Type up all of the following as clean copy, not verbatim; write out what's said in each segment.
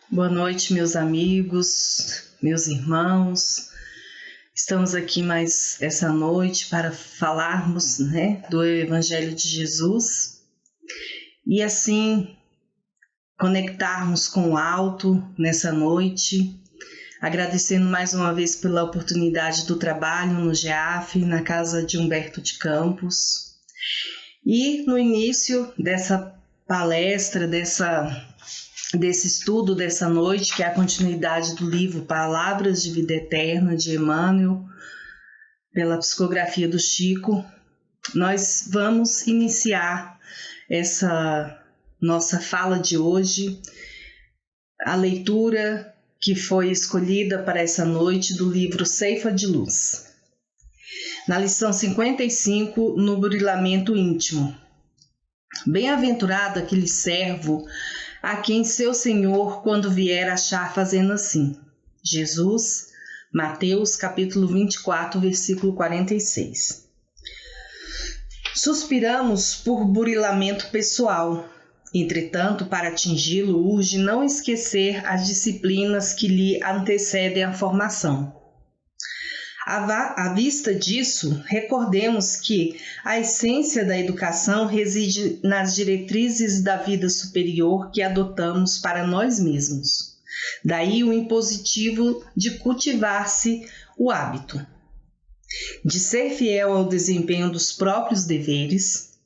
Boa noite, meus amigos, meus irmãos. Estamos aqui mais essa noite para falarmos, do Evangelho de Jesus e assim conectarmos com o alto nessa noite, agradecendo mais uma vez pela oportunidade do trabalho no GEAF, na casa de Humberto de Campos. E no início dessa palestra, desse estudo dessa noite, que é a continuidade do livro Palavras de Vida Eterna, de Emmanuel, pela psicografia do Chico, nós vamos iniciar essa nossa fala de hoje, a leitura que foi escolhida para essa noite do livro Ceifa de Luz. Na lição 55, no burilamento íntimo. Bem-aventurado aquele servo a quem seu Senhor, quando vier, achar fazendo assim. Jesus, Mateus, capítulo 24, versículo 46. Suspiramos por burilamento pessoal. Entretanto, para atingi-lo, urge não esquecer as disciplinas que lhe antecedem a formação. À vista disso, recordemos que a essência da educação reside nas diretrizes da vida superior que adotamos para nós mesmos. Daí o impositivo de cultivar-se o hábito, de ser fiel ao desempenho dos próprios deveres,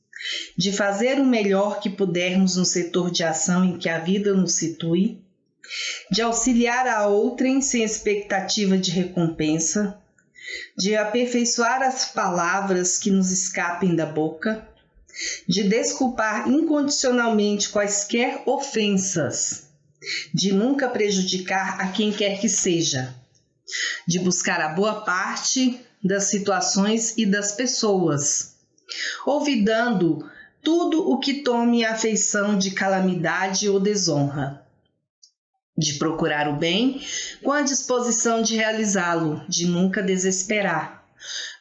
de fazer o melhor que pudermos no setor de ação em que a vida nos situe, de auxiliar a outrem sem expectativa de recompensa, de aperfeiçoar as palavras que nos escapem da boca, de desculpar incondicionalmente quaisquer ofensas, de nunca prejudicar a quem quer que seja, de buscar a boa parte das situações e das pessoas, olvidando tudo o que tome a feição de calamidade ou desonra, de procurar o bem com a disposição de realizá-lo, de nunca desesperar,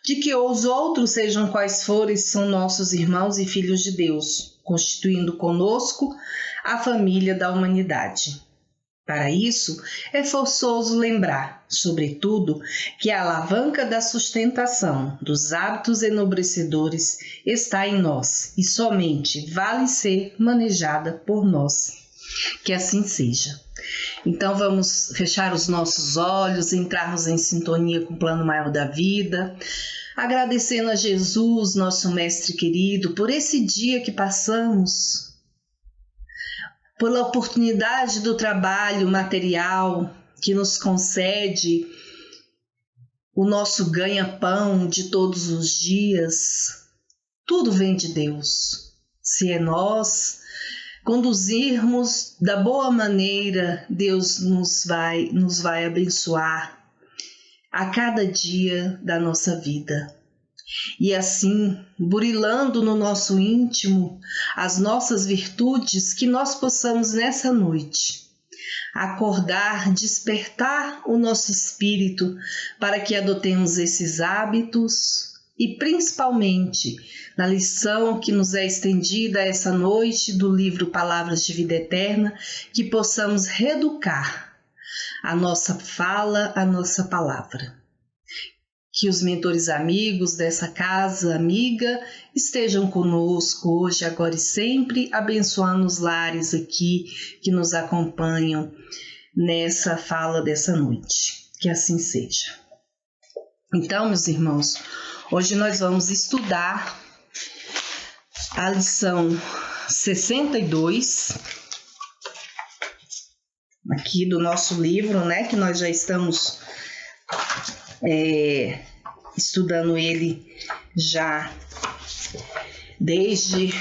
de que os outros, sejam quais forem, são nossos irmãos e filhos de Deus, constituindo conosco a família da humanidade. Para isso, é forçoso lembrar, sobretudo, que a alavanca da sustentação dos hábitos enobrecedores está em nós e somente vale ser manejada por nós. Que assim seja. Então vamos fechar os nossos olhos, entrarmos em sintonia com o plano maior da vida, agradecendo a Jesus, nosso mestre querido, por esse dia que passamos, pela oportunidade do trabalho material que nos concede o nosso ganha-pão de todos os dias. Tudo vem de Deus. Se é nós conduzirmos da boa maneira, Deus nos vai abençoar a cada dia da nossa vida. E assim, burilando no nosso íntimo as nossas virtudes, que nós possamos nessa noite acordar, despertar o nosso espírito para que adotemos esses hábitos e principalmente na lição que nos é estendida essa noite do livro Palavras de Vida Eterna, que possamos reeducar a nossa fala, a nossa palavra. Que os mentores amigos dessa casa amiga estejam conosco hoje, agora e sempre, abençoando os lares aqui que nos acompanham nessa fala dessa noite. Que assim seja. Então, meus irmãos, hoje nós vamos estudar a lição 62, aqui do nosso livro, que nós já estamos estudando ele já desde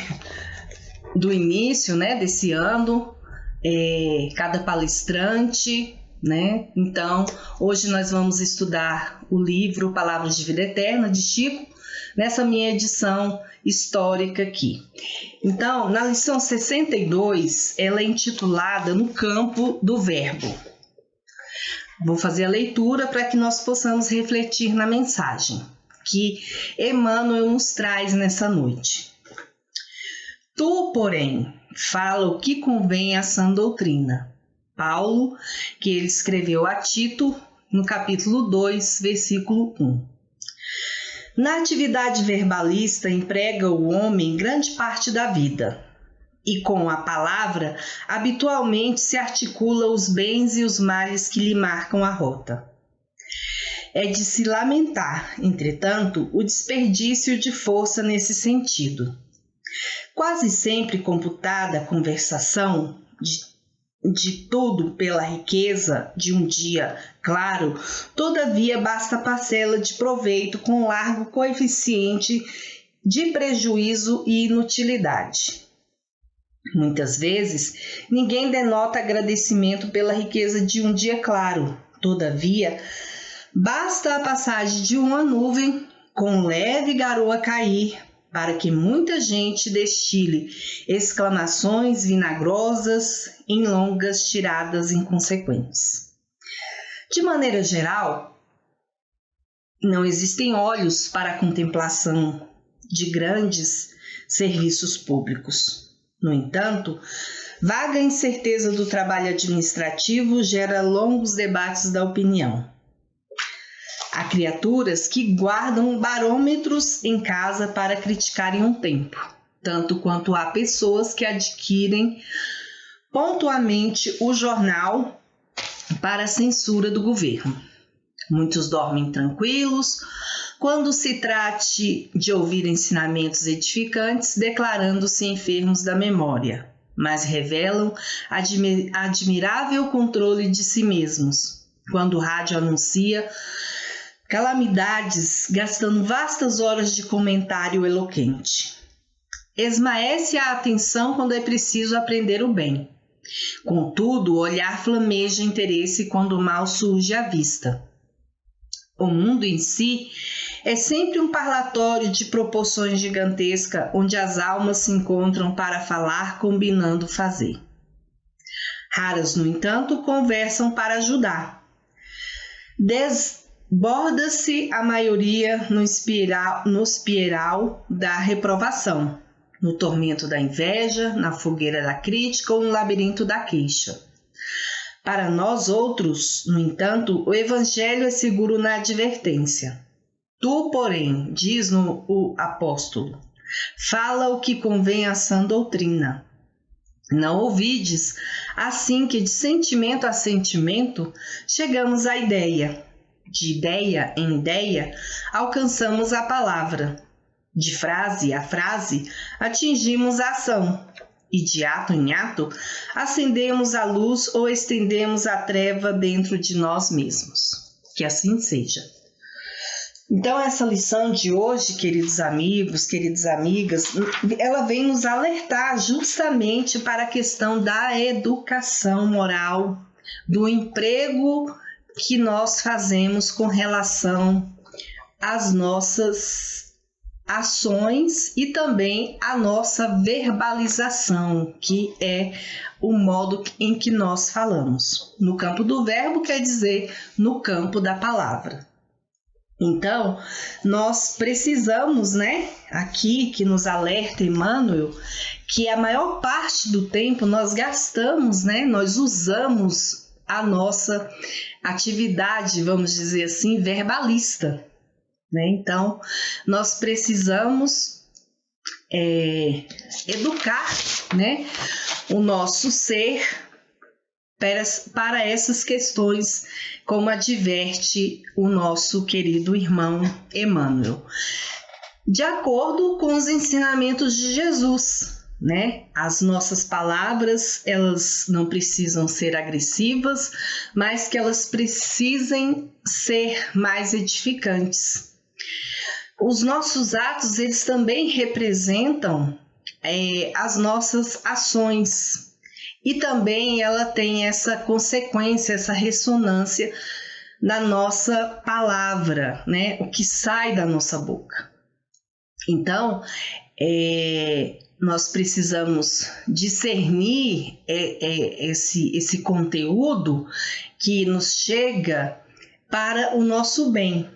do início, desse ano, cada palestrante, Então, hoje nós vamos estudar o livro Palavras de Vida Eterna, de Chico, nessa minha edição histórica aqui. Então, na lição 62, ela é intitulada No Campo do Verbo. Vou fazer a leitura para que nós possamos refletir na mensagem que Emmanuel nos traz nessa noite. Tu, porém, fala o que convém à sã doutrina, Paulo, que ele escreveu a Tito, no capítulo 2, versículo 1. Na atividade verbalista emprega o homem grande parte da vida, e com a palavra habitualmente se articula os bens e os males que lhe marcam a rota. É de se lamentar, entretanto, o desperdício de força nesse sentido. Quase sempre computada a conversação de tudo pela riqueza de um dia claro, todavia basta parcela de proveito com largo coeficiente de prejuízo e inutilidade. Muitas vezes, ninguém denota agradecimento pela riqueza de um dia claro, todavia, basta a passagem de uma nuvem com leve garoa cair para que muita gente destile exclamações vinagrosas em longas tiradas inconsequentes. De maneira geral, não existem olhos para a contemplação de grandes serviços públicos. No entanto, vaga incerteza do trabalho administrativo gera longos debates da opinião. Há criaturas que guardam barômetros em casa para criticarem um tempo, tanto quanto há pessoas que adquirem pontualmente o jornal para a censura do governo. Muitos dormem tranquilos quando se trate de ouvir ensinamentos edificantes, declarando-se enfermos da memória, mas revelam admirável controle de si mesmos, quando o rádio anuncia calamidades, gastando vastas horas de comentário eloquente. Esmaece a atenção quando é preciso aprender o bem. Contudo, o olhar flameja interesse quando o mal surge à vista. O mundo em si é sempre um parlatório de proporções gigantescas, onde as almas se encontram para falar combinando fazer. Raras, no entanto, conversam para ajudar. Desborda-se a maioria no espiral da reprovação, no tormento da inveja, na fogueira da crítica ou no labirinto da queixa. Para nós outros, no entanto, o Evangelho é seguro na advertência. Tu, porém, diz o apóstolo, fala o que convém à sã doutrina. Não ouvides, assim que de sentimento a sentimento chegamos à ideia. De ideia em ideia alcançamos a palavra. De frase a frase atingimos a ação. E de ato em ato, acendemos a luz ou estendemos a treva dentro de nós mesmos. Que assim seja. Então, essa lição de hoje, queridos amigos, queridas amigas, ela vem nos alertar justamente para a questão da educação moral, do emprego que nós fazemos com relação às nossas ações e também a nossa verbalização, que é o modo em que nós falamos. No campo do verbo quer dizer no campo da palavra. Então, nós precisamos, aqui que nos alerta Emmanuel, que a maior parte do tempo nós gastamos, nós usamos a nossa atividade, vamos dizer assim, verbalista. Então, nós precisamos educar o nosso ser para essas questões, como adverte o nosso querido irmão Emmanuel. De acordo com os ensinamentos de Jesus, as nossas palavras, elas não precisam ser agressivas, mas que elas precisem ser mais edificantes. Os nossos atos, eles também representam as nossas ações e também ela tem essa consequência, essa ressonância na nossa palavra, o que sai da nossa boca. Então, nós precisamos discernir esse conteúdo que nos chega para o nosso bem,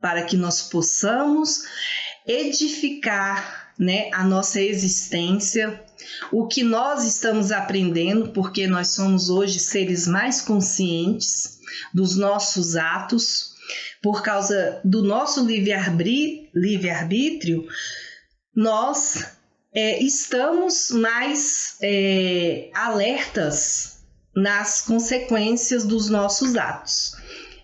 para que nós possamos edificar né, a nossa existência, o que nós estamos aprendendo, porque nós somos hoje seres mais conscientes dos nossos atos, por causa do nosso livre-arbítrio, nós estamos mais alertas nas consequências dos nossos atos.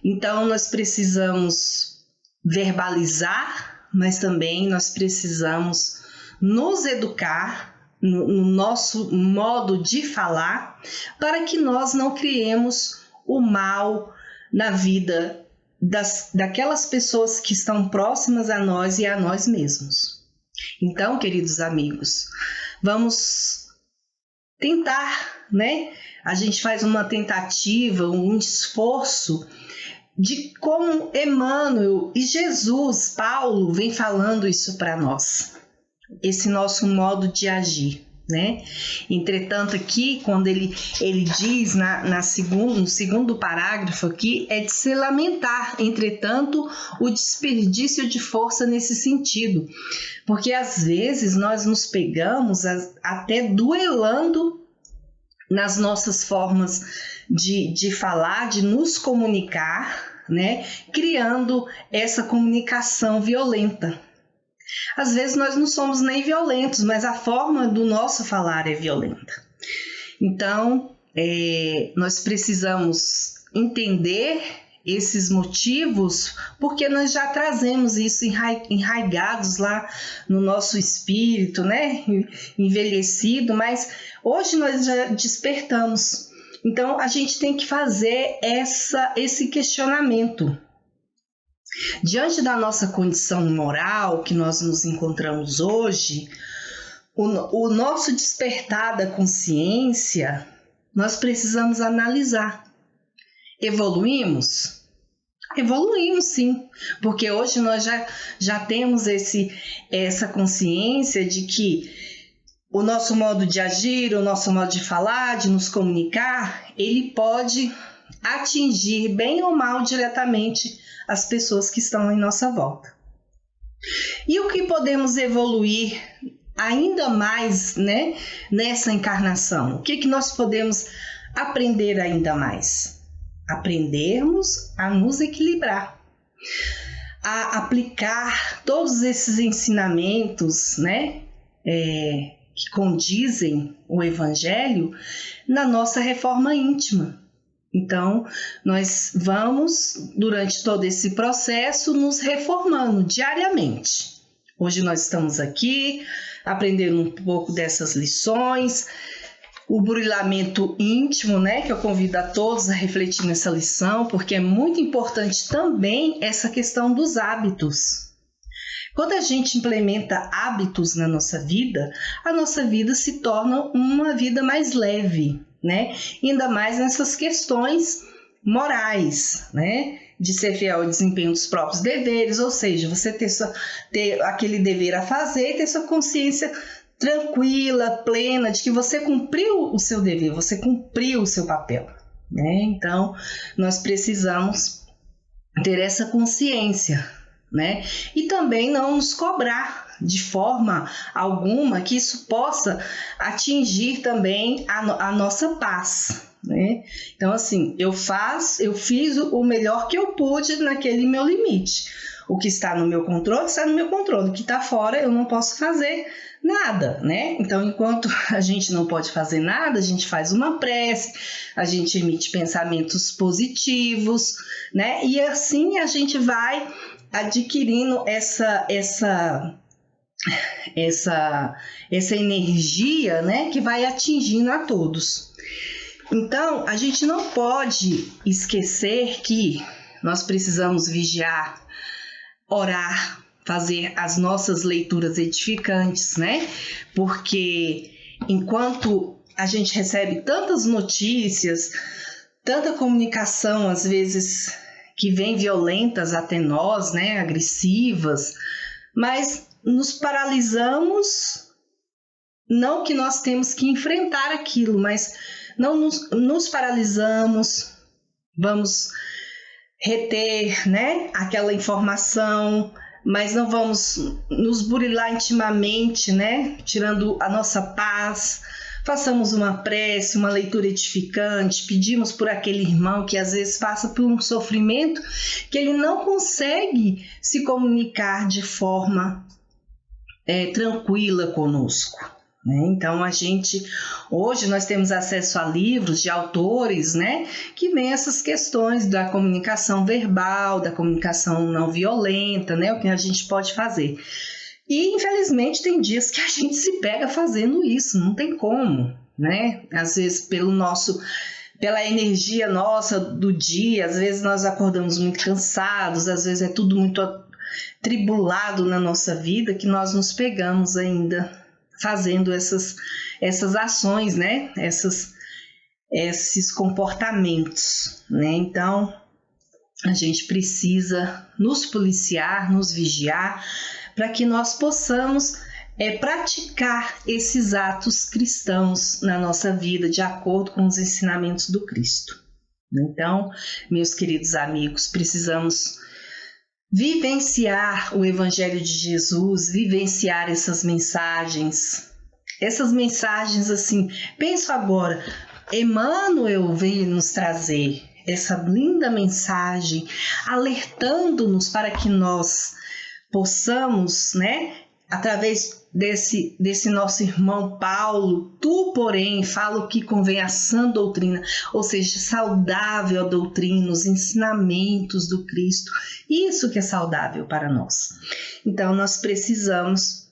Então, nós precisamos verbalizar, mas também nós precisamos nos educar no nosso modo de falar, para que nós não criemos o mal na vida daquelas pessoas que estão próximas a nós e a nós mesmos. Então, queridos amigos, vamos tentar, né? A gente faz uma tentativa, um esforço de como Emmanuel e Jesus, Paulo, vem falando isso para nós, esse nosso modo de agir, né? Entretanto, aqui, quando ele diz no segundo parágrafo aqui, é de se lamentar, entretanto, o desperdício de força nesse sentido, porque às vezes nós nos pegamos até duelando nas nossas formas de falar, de nos comunicar, né? Criando essa comunicação violenta. Às vezes nós não somos nem violentos, mas a forma do nosso falar é violenta. Então, nós precisamos entender esses motivos, porque nós já trazemos isso enraigados lá no nosso espírito, né? Envelhecido, mas hoje nós já despertamos. Então, a gente tem que fazer esse questionamento. Diante da nossa condição moral que nós nos encontramos hoje, o nosso despertar da consciência, nós precisamos analisar. Evoluímos? Evoluímos sim, porque hoje nós já temos essa consciência de que o nosso modo de agir, o nosso modo de falar, de nos comunicar, ele pode atingir bem ou mal diretamente as pessoas que estão em nossa volta. E o que podemos evoluir ainda mais, né, nessa encarnação? O que nós podemos aprender ainda mais? Aprendermos a nos equilibrar, a aplicar todos esses ensinamentos, né, que condizem o Evangelho na nossa reforma íntima. Então, nós vamos, durante todo esse processo, nos reformando diariamente. Hoje nós estamos aqui, aprendendo um pouco dessas lições, o burilamento íntimo, né, que eu convido a todos a refletir nessa lição, porque é muito importante também essa questão dos hábitos. Quando a gente implementa hábitos na nossa vida, a nossa vida se torna uma vida mais leve, né? Ainda mais nessas questões morais, né? De ser fiel ao desempenho dos próprios deveres, ou seja, você ter aquele dever a fazer e ter sua consciência tranquila, plena, de que você cumpriu o seu dever, você cumpriu o seu papel, né? Então, nós precisamos ter essa consciência, né? E também não nos cobrar de forma alguma que isso possa atingir também a nossa paz, né? Então, assim, eu fiz o melhor que eu pude naquele meu limite. O que está no meu controle, está no meu controle. O que está fora, eu não posso fazer nada, né? Então, enquanto a gente não pode fazer nada, a gente faz uma prece, a gente emite pensamentos positivos, né? E assim a gente vai adquirindo essa energia, né, que vai atingindo a todos. Então, a gente não pode esquecer que nós precisamos vigiar, orar, fazer as nossas leituras edificantes, né? Porque enquanto a gente recebe tantas notícias, tanta comunicação, às vezes que vem violentas até nós, né, agressivas, mas nos paralisamos, não que nós temos que enfrentar aquilo, mas não nos paralisamos, vamos reter, né, aquela informação, mas não vamos nos burilar intimamente, né? Tirando a nossa paz. Façamos uma prece, uma leitura edificante, pedimos por aquele irmão que às vezes passa por um sofrimento que ele não consegue se comunicar de forma tranquila conosco. Então hoje nós temos acesso a livros de autores, né, que vêm essas questões da comunicação verbal, da comunicação não violenta, né, o que a gente pode fazer. E infelizmente tem dias que a gente se pega fazendo isso, não tem como, né? Às vezes pela energia nossa do dia, às vezes nós acordamos muito cansados, às vezes é tudo muito atribulado na nossa vida que nós nos pegamos ainda fazendo essas ações, né? Esses comportamentos, né? Então a gente precisa nos policiar, nos vigiar, para que nós possamos praticar esses atos cristãos na nossa vida, de acordo com os ensinamentos do Cristo. Então, meus queridos amigos, precisamos vivenciar o Evangelho de Jesus, vivenciar essas mensagens assim, penso agora, Emmanuel veio nos trazer essa linda mensagem, alertando-nos para que nós possamos, né, através desse nosso irmão Paulo, tu, porém, fala o que convém à sã doutrina, ou seja, saudável a doutrina, os ensinamentos do Cristo, isso que é saudável para nós. Então, nós precisamos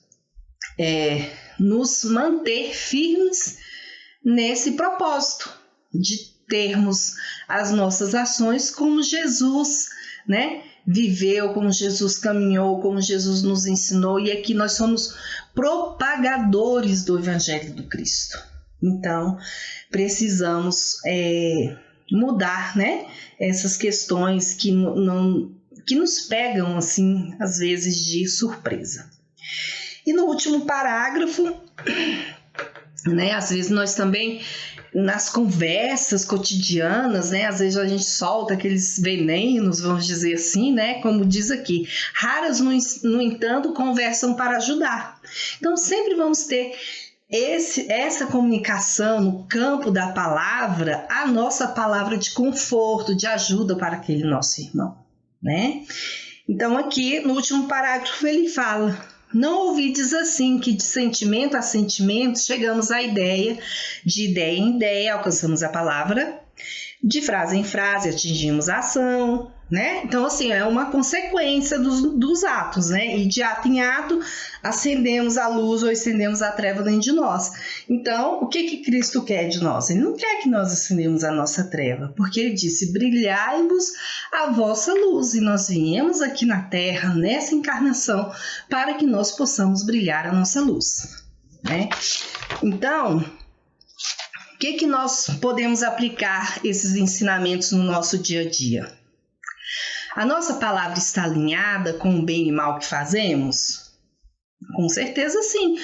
nos manter firmes nesse propósito de termos as nossas ações como Jesus, né, viveu, como Jesus caminhou, como Jesus nos ensinou, e aqui nós somos propagadores do Evangelho do Cristo. Então, precisamos mudar, né, essas questões que nos pegam, assim, às vezes de surpresa. E no último parágrafo, né, às vezes nós também, nas conversas cotidianas, né, às vezes a gente solta aqueles venenos, vamos dizer assim, né, como diz aqui, raras, no entanto, conversam para ajudar. Então, sempre vamos ter essa comunicação no campo da palavra, a nossa palavra de conforto, de ajuda para aquele nosso irmão, né? Então, aqui, no último parágrafo, ele fala: não ouvides assim, que de sentimento a sentimento chegamos à ideia, de ideia em ideia alcançamos a palavra, de frase em frase atingimos a ação, né? Então, assim, é uma consequência dos atos, né? E de ato em ato acendemos a luz ou acendemos a treva dentro de nós. Então, o que Cristo quer de nós? Ele não quer que nós acendemos a nossa treva, porque ele disse: brilhai-vos a vossa luz. E nós viemos aqui na Terra, nessa encarnação, para que nós possamos brilhar a nossa luz, né? Então, o que nós podemos aplicar esses ensinamentos no nosso dia a dia? A nossa palavra está alinhada com o bem e mal que fazemos? Com certeza sim,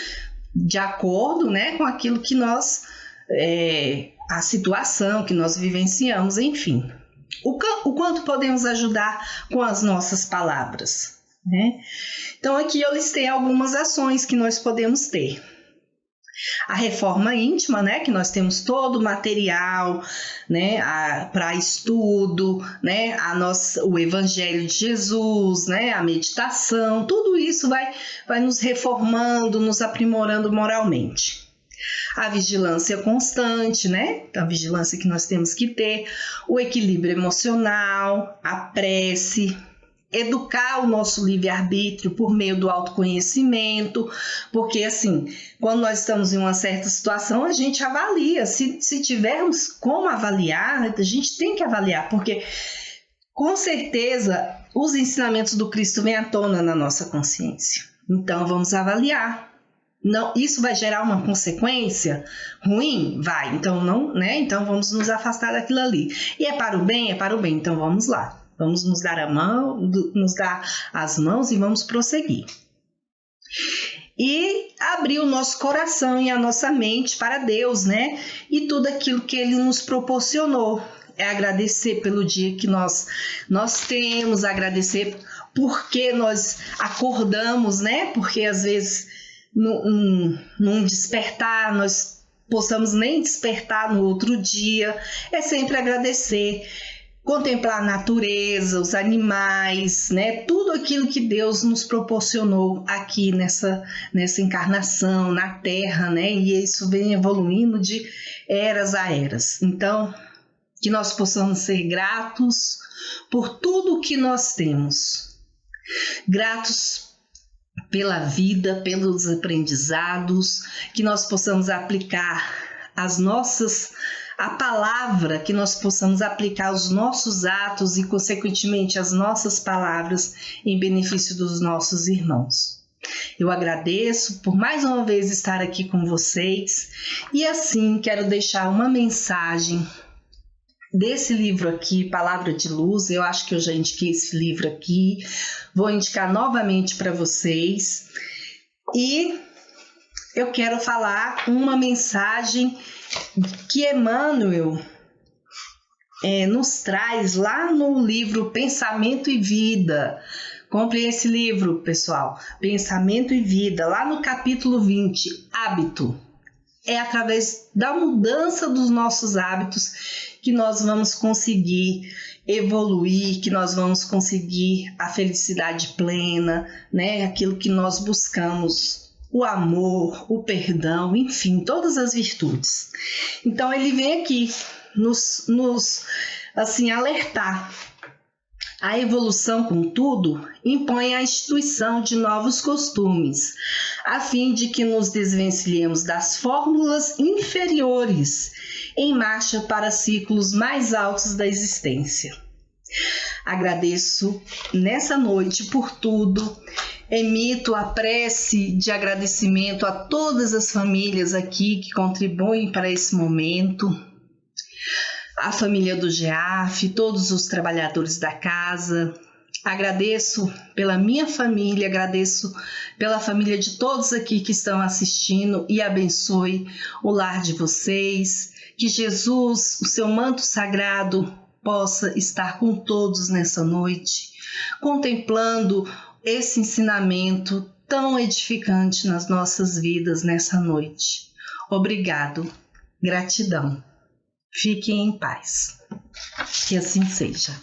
de acordo, né, com aquilo que nós, a situação que nós vivenciamos, enfim. O quanto podemos ajudar com as nossas palavras, né? Então aqui eu listei algumas ações que nós podemos ter. A reforma íntima, né, que nós temos todo o material, né, para estudo, né, o Evangelho de Jesus, né, a meditação, tudo isso vai nos reformando, nos aprimorando moralmente. A vigilância constante, né, a vigilância que nós temos que ter, o equilíbrio emocional, a prece, educar o nosso livre-arbítrio por meio do autoconhecimento, porque assim, quando nós estamos em uma certa situação, a gente avalia, se tivermos como avaliar, a gente tem que avaliar, porque com certeza os ensinamentos do Cristo vêm à tona na nossa consciência, então vamos avaliar. Não, isso vai gerar uma consequência ruim? Vai, então não, né? Então vamos nos afastar daquilo ali. E é para o bem, então vamos lá. Vamos nos dar as mãos e vamos prosseguir. E abrir o nosso coração e a nossa mente para Deus, né? E tudo aquilo que Ele nos proporcionou. É agradecer pelo dia que nós temos, agradecer por que nós acordamos, né? Porque às vezes num despertar nós possamos nem despertar no outro dia. É sempre agradecer, contemplar a natureza, os animais, né? Tudo aquilo que Deus nos proporcionou aqui nessa encarnação, na Terra, né? E isso vem evoluindo de eras a eras. Então, que nós possamos ser gratos por tudo que nós temos. Gratos pela vida, pelos aprendizados, que nós possamos aplicar a palavra, que nós possamos aplicar os nossos atos e, consequentemente, as nossas palavras em benefício dos nossos irmãos. Eu agradeço por mais uma vez estar aqui com vocês e assim quero deixar uma mensagem desse livro aqui, Palavra de Luz. Eu acho que eu já indiquei esse livro aqui, vou indicar novamente para vocês e eu quero falar uma mensagem que Emmanuel nos traz lá no livro Pensamento e Vida. Compre esse livro, pessoal, Pensamento e Vida, lá no capítulo 20, Hábito. É através da mudança dos nossos hábitos que nós vamos conseguir evoluir, que nós vamos conseguir a felicidade plena, né? Aquilo que nós buscamos, o amor, o perdão, enfim, todas as virtudes. Então ele vem aqui nos assim alertar. A evolução, contudo, impõe a instituição de novos costumes, a fim de que nos desvencilhemos das fórmulas inferiores em marcha para ciclos mais altos da existência. Agradeço nessa noite por tudo, emito a prece de agradecimento a todas as famílias aqui que contribuem para esse momento, a família do GEAF, todos os trabalhadores da casa. Agradeço pela minha família, agradeço pela família de todos aqui que estão assistindo e abençoe o lar de vocês. Que Jesus, o seu manto sagrado, possa estar com todos nessa noite, contemplando esse ensinamento tão edificante nas nossas vidas nessa noite. Obrigado, gratidão. Fiquem em paz. Que assim seja.